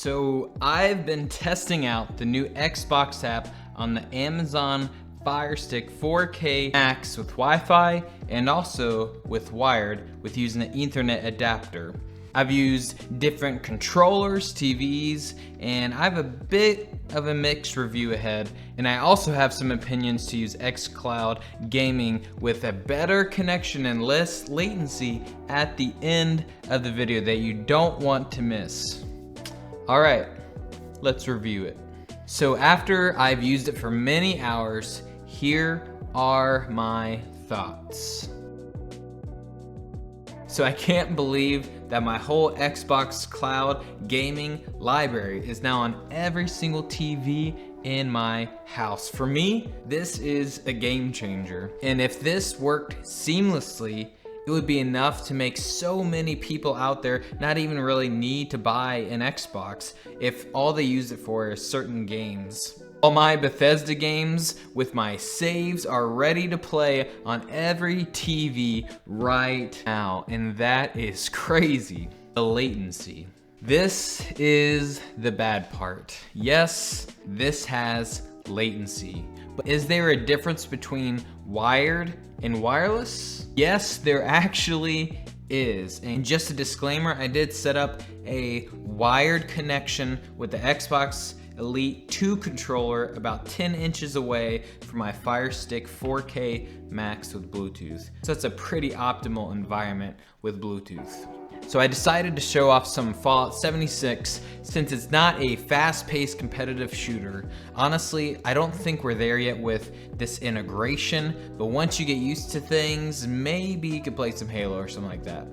So I've been testing out the new Xbox app on the Amazon Fire Stick 4K Max with Wi-Fi and also with wired with using an Ethernet adapter. I've used different controllers, TVs, and I have a bit of a mixed review ahead. And I also have some opinions to use xCloud gaming with a better connection and less latency at the end of the video that you don't want to miss. All right, let's review it. So after I've used it for many hours, here are my thoughts. So I can't believe that my whole Xbox Cloud gaming library is now on every single TV in my house. For me, this is a game changer. And if this worked seamlessly, it would be enough to make so many people out there not even really need to buy an Xbox if all they use it for is certain games. All my Bethesda games with my saves are ready to play on every TV right now, and that is crazy. The latency. This is the bad part. Yes, this has latency. But is there a difference between wired and wireless? Yes, there actually is. And just a disclaimer, I did set up a wired connection with the Xbox Elite 2 controller about 10 inches away from my Fire Stick 4K Max with Bluetooth. So that's a pretty optimal environment with Bluetooth. So I decided to show off some Fallout 76 since it's not a fast-paced competitive shooter. Honestly, I don't think we're there yet with this integration, but once you get used to things, maybe you could play some Halo or something like that.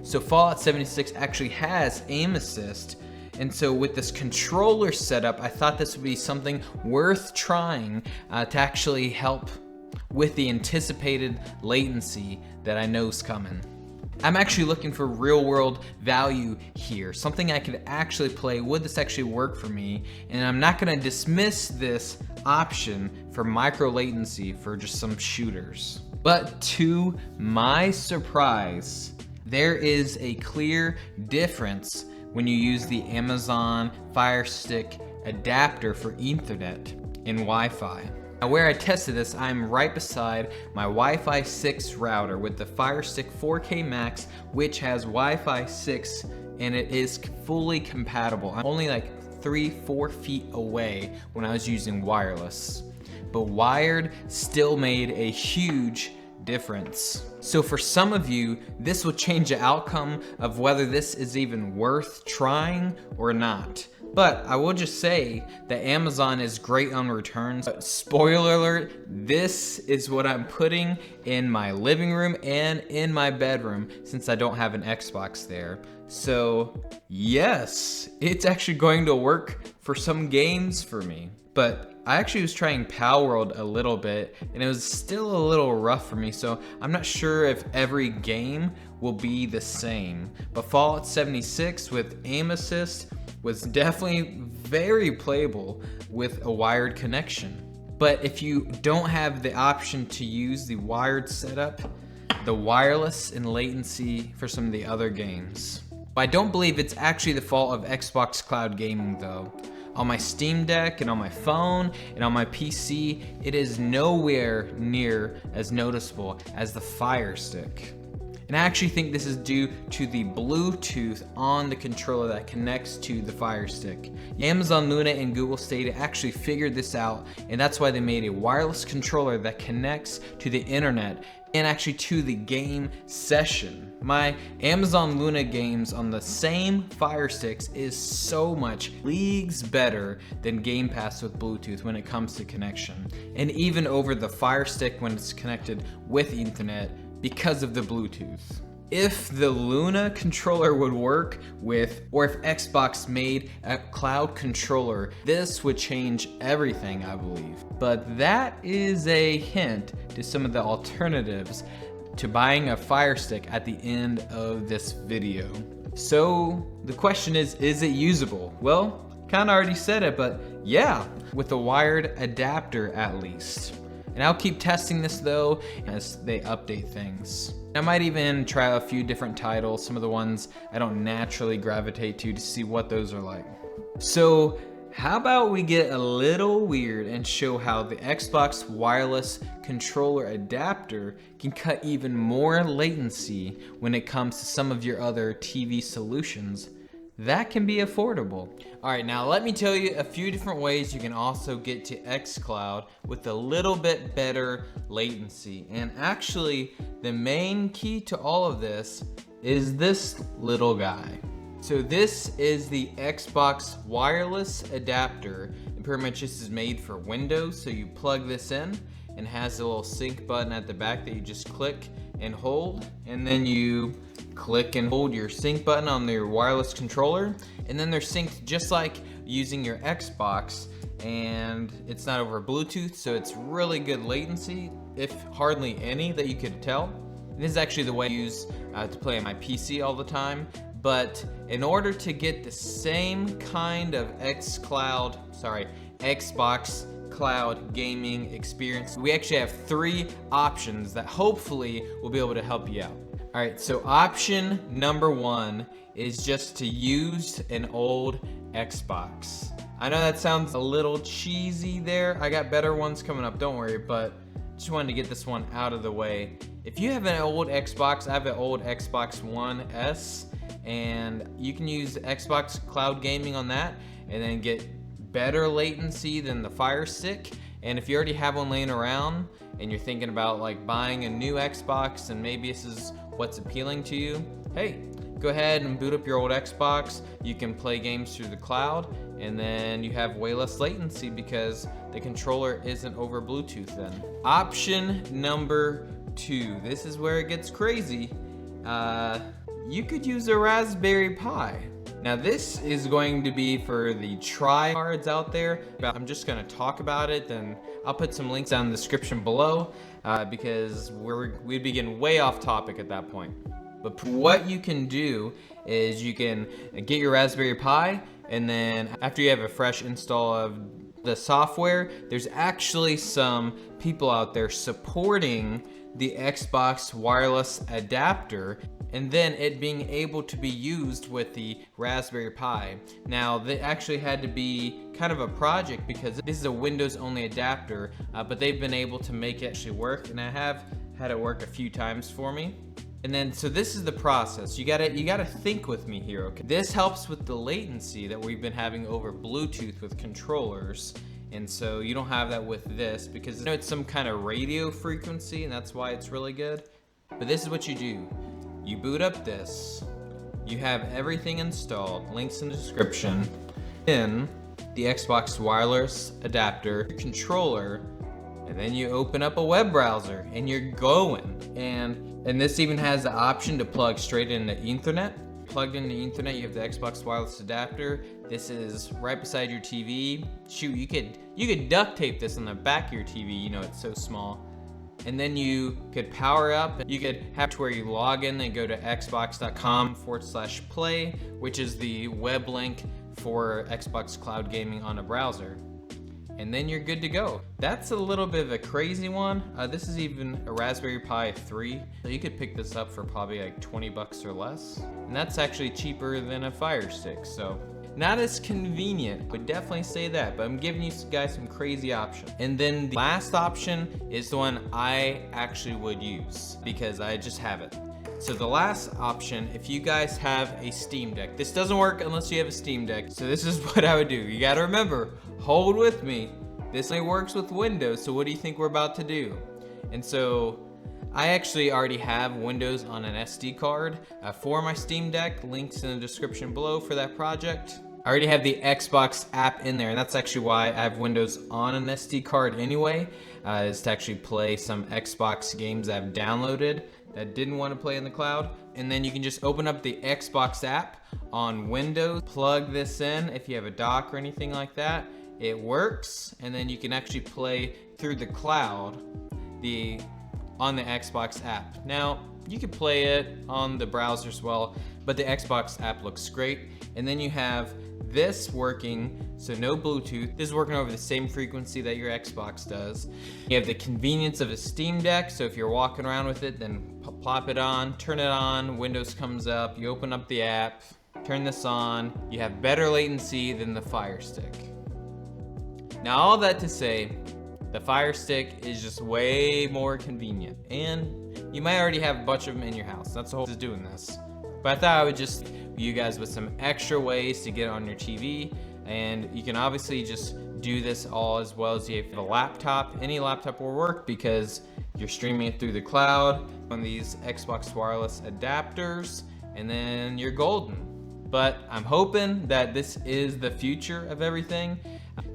So Fallout 76 actually has aim assist, and so with this controller setup, I thought this would be something worth trying to actually help with the anticipated latency that I know is coming. I'm actually looking for real world value here, something I could actually play. Would this actually work for me? And I'm not gonna dismiss this option for micro latency for just some shooters. But to my surprise, there is a clear difference when you use the Amazon Fire Stick adapter for Ethernet and Wi-Fi. Now where I tested this, I'm right beside my Wi-Fi 6 router with the Fire Stick 4K Max, which has Wi-Fi 6 and it is fully compatible. I'm only like 3-4 feet away when I was using wireless, but wired still made a huge difference. So for some of you, this will change the outcome of whether this is even worth trying or not. But I will just say that Amazon is great on returns. But spoiler alert, this is what I'm putting in my living room and in my bedroom since I don't have an Xbox there. So yes, it's actually going to work for some games for me. But I actually was trying Palworld a little bit and it was still a little rough for me, so I'm not sure if every game will be the same. But Fallout 76 with aim assist was definitely very playable with a wired connection. But if you don't have the option to use the wired setup, the wireless and latency for some of the other games. But I don't believe it's actually the fault of Xbox Cloud Gaming though. On my Steam Deck and on my phone and on my PC, it is nowhere near as noticeable as the Fire Stick. And I actually think this is due to the Bluetooth on the controller that connects to the Fire Stick. Amazon Luna and Google Stadia actually figured this out, and that's why they made a wireless controller that connects to the internet and actually to the game session. My Amazon Luna games on the same Fire Sticks is so much leagues better than Game Pass with Bluetooth when it comes to connection. And even over the Fire Stick when it's connected with Ethernet because of the Bluetooth. If the Luna controller would work with, or if Xbox made a cloud controller, this would change everything, I believe. But that is a hint to some of the alternatives to buying a Fire Stick at the end of this video. So the question is it usable? Well, kinda already said it, but yeah, with a wired adapter at least. And I'll keep testing this though as they update things. I might even try a few different titles, some of the ones I don't naturally gravitate to see what those are like. So how about we get a little weird and show how the Xbox wireless controller adapter can cut even more latency when it comes to some of your other TV solutions that can be affordable. All right, now let me tell you a few different ways you can also get to xCloud with a little bit better latency. And actually, the main key to all of this is this little guy. So this is the Xbox wireless adapter. And pretty much this is made for Windows. So you plug this in and has a little sync button at the back that you just click and hold. And then you click and hold your sync button on your wireless controller. And then they're synced just like using your Xbox. And it's not over Bluetooth, so it's really good latency, if hardly any that you could tell. And this is actually the way I use to play on my PC all the time. But in order to get the same kind of Xbox Cloud gaming experience, we actually have 3 options that hopefully will be able to help you out. All right, so option number 1 is just to use an old Xbox. I know that sounds a little cheesy there. I got better ones coming up, don't worry, but just wanted to get this one out of the way. If you have an old Xbox, I have an old Xbox One S, and you can use Xbox Cloud Gaming on that and then get better latency than the Fire Stick. And if you already have one laying around and you're thinking about like buying a new Xbox and maybe this is what's appealing to you, hey, go ahead and boot up your old Xbox. You can play games through the cloud and then you have way less latency because the controller isn't over Bluetooth then. Option number 2, this is where it gets crazy. You could use a Raspberry Pi. Now this is going to be for the tryhards out there. I'm just gonna talk about it, then I'll put some links down in the description below because we'd be getting way off topic at that point. But what you can do is you can get your Raspberry Pi, and then after you have a fresh install of the software, there's actually some people out there supporting the Xbox wireless adapter, and then it being able to be used with the Raspberry Pi. Now, they actually had to be kind of a project because this is a Windows only adapter, but they've been able to make it actually work, and I have had it work a few times for me. And then, so this is the process. You gotta think with me here, okay? This helps with the latency that we've been having over Bluetooth with controllers. And so you don't have that with this because I know it's some kind of radio frequency and that's why it's really good. But this is what you do. You boot up this. You have everything installed, links in the description. Then the Xbox wireless adapter, your controller, and then you open up a web browser and you're going. And this even has the option to plug straight into Ethernet. Plugged into Ethernet, you have the Xbox wireless adapter. This is right beside your TV. Shoot, you could duct tape this on the back of your TV, you know, it's so small. And then you could power up. You could have to where you log in and go to xbox.com/play, which is the web link for Xbox Cloud Gaming on a browser. And then you're good to go. That's a little bit of a crazy one. This is even a Raspberry Pi 3. So you could pick this up for probably like 20 bucks or less. And that's actually cheaper than a Fire Stick. So not as convenient, would definitely say that, but I'm giving you guys some crazy options. And then the last option is the one I actually would use because I just have it. So the last option, if you guys have a Steam Deck, this doesn't work unless you have a Steam Deck. So this is what I would do. You gotta remember, hold with me. This only works with Windows, so what do you think we're about to do? And so I actually already have Windows on an SD card for my Steam Deck. Links in the description below for that project. I already have the Xbox app in there, and that's actually why I have Windows on an SD card anyway, is to actually play some Xbox games I've downloaded that didn't want to play in the cloud. And then you can just open up the Xbox app on Windows, plug this in if you have a dock or anything like that. It works, and then you can actually play through the cloud on the Xbox app. Now, you could play it on the browser as well, but the Xbox app looks great. And then you have this working, so no Bluetooth. This is working over the same frequency that your Xbox does. You have the convenience of a Steam Deck, so if you're walking around with it, then plop it on, turn it on, Windows comes up, you open up the app, turn this on, you have better latency than the Fire Stick. Now all that to say, the Fire Stick is just way more convenient, and you might already have a bunch of them in your house. That's the whole point of doing this. But I thought I would just leave you guys with some extra ways to get it on your TV, and you can obviously just do this all as well as you have a laptop. Any laptop will work because you're streaming it through the cloud on these Xbox wireless adapters, and then you're golden. But I'm hoping that this is the future of everything.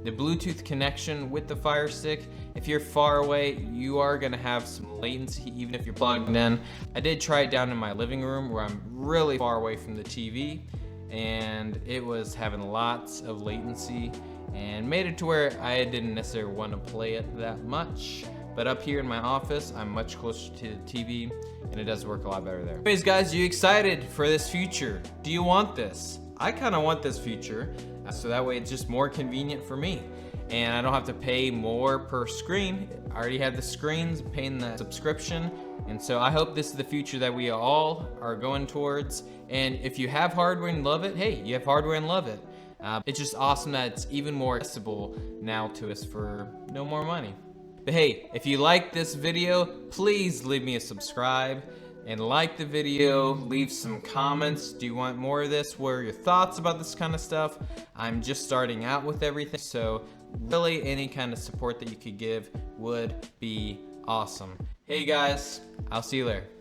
The Bluetooth connection with the Fire Stick, if you're far away, you are gonna have some latency even if you're plugged in. I did try it down in my living room where I'm really far away from the TV, and it was having lots of latency and made it to where I didn't necessarily want to play it that much. But up here in my office, I'm much closer to the TV, and it does work a lot better there. Anyways guys, you excited for this future? Do you want this? I kind of want this future, so that way it's just more convenient for me. And I don't have to pay more per screen. I already have the screens, paying the subscription. And so I hope this is the future that we all are going towards. And if you have hardware and love it, hey, you have hardware and love it. It's just awesome that it's even more accessible now to us for no more money. But hey, if you like this video, please leave me a subscribe and like the video, leave some comments. Do you want more of this? What are your thoughts about this kind of stuff? I'm just starting out with everything, so really any kind of support that you could give would be awesome. Hey guys, I'll see you later.